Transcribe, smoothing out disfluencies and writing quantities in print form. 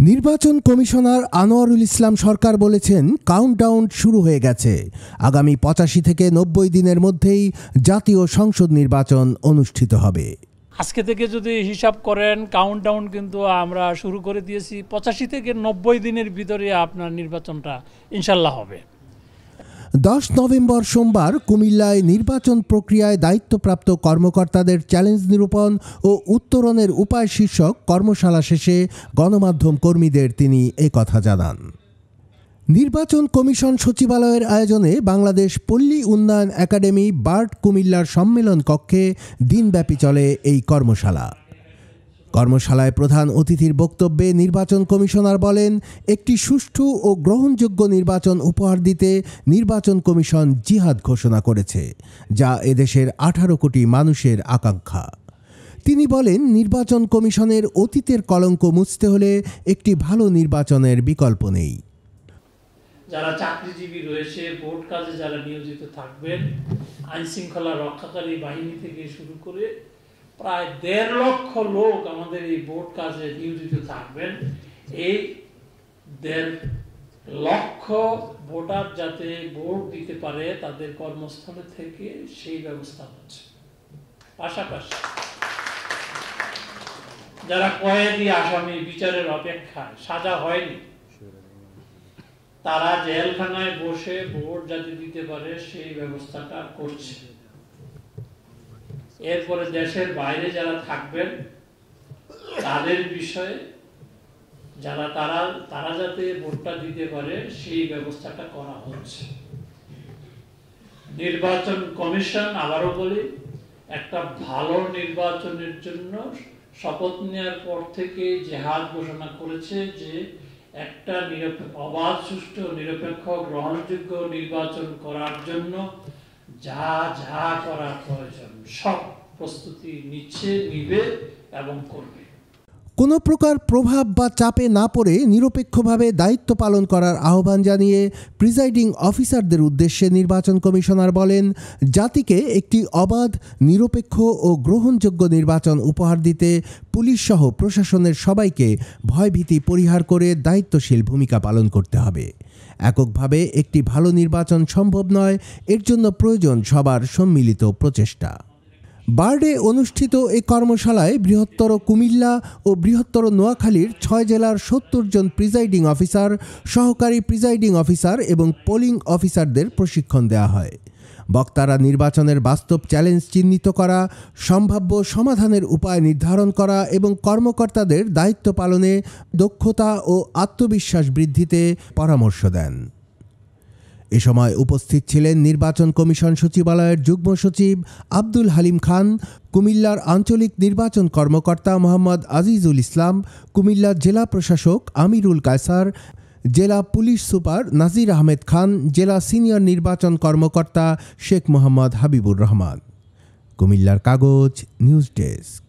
নির্বাচন কমিশনার আনোয়ারুল ইসলাম সরকার বলেছেন, কাউন্টডাউন শুরু হয়ে গেছে। আগামী ৮৫ থেকে ৯০ দিনের মধ্যেই জাতীয় সংসদ নির্বাচন অনুষ্ঠিত হবে। আজকে থেকে যদি হিসাব করেন, কাউন্টডাউন কিন্তু আমরা শুরু করে দিয়েছি। ৮৫ থেকে ৯০ দিনের ভিতরে আপনার নির্বাচনটা ইনশাল্লাহ হবে। ১০ নভেম্বর সোমবার কুমিল্লায় নির্বাচন প্রক্রিয়ায় দায়িত্বপ্রাপ্ত কর্মকর্তাদের চ্যালেঞ্জ নিরূপণ ও উত্তরণের উপায় শীর্ষক কর্মশালা শেষে গণমাধ্যম কর্মীদের তিনি একথা জানান। নির্বাচন কমিশন সচিবালয়ের আয়োজনে বাংলাদেশ পল্লী উন্নয়ন একাডেমি বার্ড কুমিল্লার সম্মেলন কক্ষে দিনব্যাপী চলে এই কর্মশালা। কর্মশালায় প্রধান অতিথির বক্তব্যে নির্বাচন কমিশনার বলেন, একটি সুষ্ঠু ও গ্রহণযোগ্য নির্বাচন উপহার দিতে নির্বাচন কমিশন জিহাদ ঘোষণা করেছে, যা এদেশের ১৮ কোটি মানুষের আকাঙ্ক্ষা। তিনি বলেন, নির্বাচন কমিশনের অতীতের কলঙ্ক মুছতে হলে একটি ভালো নির্বাচনের বিকল্প নেই। যারা চাকরিজীবী রয়েছে, ভোট কাজে যারা নিয়োজিত থাকবেন, আইন শৃঙ্খলা রক্ষাকারী বাহিনী থেকে শুরু করে প্রায় ১.৫ লক্ষ লোক আমাদের এই ভোট কাজে নিয়োজিত থাকবেন। এই ১.৫ লক্ষ ভোটার যাতে ভোট দিতে পারে তাদের কর্মস্থলে থেকে, সেই ব্যবস্থা হচ্ছে। পাশাপাশি যারা কয়েদি আসামি বিচারের অপেক্ষায়, সাজা হয়নি, তারা জেলখানায় বসে ভোট যাতে দিতে পারে সেই ব্যবস্থাটা করছে। এরপরে দেশের বাইরে যারা থাকবেন তাদের বিষয়ে তারা যাতে ভোটটা দিতে পারে সেই ব্যবস্থাটা করা হচ্ছে। নির্বাচন কমিশন, আবারও বলি, একটা ভালো নির্বাচনের জন্য শপথ নেওয়ার পর থেকে জিহাদ ঘোষণা করেছে যে একটা অবাধ, সুষ্ঠু, নিরপেক্ষ, গ্রহণযোগ্য নির্বাচন করার জন্য যা যা করা প্রয়োজন সব প্রস্তুতি নিবে এবং করবে। কোনো প্রকার প্রভাব বা চাপে না পড়ে নিরপেক্ষভাবে দায়িত্ব পালন করার আহ্বান জানিয়ে প্রিজাইডিং অফিসারদের উদ্দেশ্যে নির্বাচন কমিশনার বলেন, জাতিকে একটি অবাধ, নিরপেক্ষ ও গ্রহণযোগ্য নির্বাচন উপহার দিতে পুলিশ সহ প্রশাসনের সবাইকে ভয়ভীতি পরিহার করে দায়িত্বশীল ভূমিকা পালন করতে হবে। এককভাবে একটি ভালো নির্বাচন সম্ভব নয়, এর জন্য প্রয়োজন সবার সম্মিলিত প্রচেষ্টা। বার্ডে অনুষ্ঠিত এই কর্মশালায় বৃহত্তর কুমিল্লা ও বৃহত্তর নোয়াখালীর ৬ জেলার ৭০ জন প্রিজাইডিং অফিসার, সহকারী প্রিজাইডিং অফিসার এবং পোলিং অফিসারদের প্রশিক্ষণ দেওয়া হয়। বক্তারা নির্বাচনের বাস্তব চ্যালেঞ্জ চিহ্নিত করা, সম্ভাব্য সমাধানের উপায় নির্ধারণ করা এবং কর্মকর্তাদের দায়িত্ব পালনে দক্ষতা ও আত্মবিশ্বাস বৃদ্ধিতে পরামর্শ দেন। এ সময় উপস্থিত ছিলেন নির্বাচন কমিশন সচিবালয়ের যুগ্ম সচিব আব্দুল হালিম খান, কুমিল্লার আঞ্চলিক নির্বাচন কর্মকর্তা মোহাম্মদ আজিজুল ইসলাম, কুমিল্লার জেলা প্রশাসক আমিরুল কায়সার, জেলা পুলিশ সুপার নাজির আহমেদ খান, জেলা সিনিয়র নির্বাচন কর্মকর্তা শেখ মোহাম্মদ হাবিবুর রহমান। কুমিল্লার কাগজ নিউজ ডেস্ক।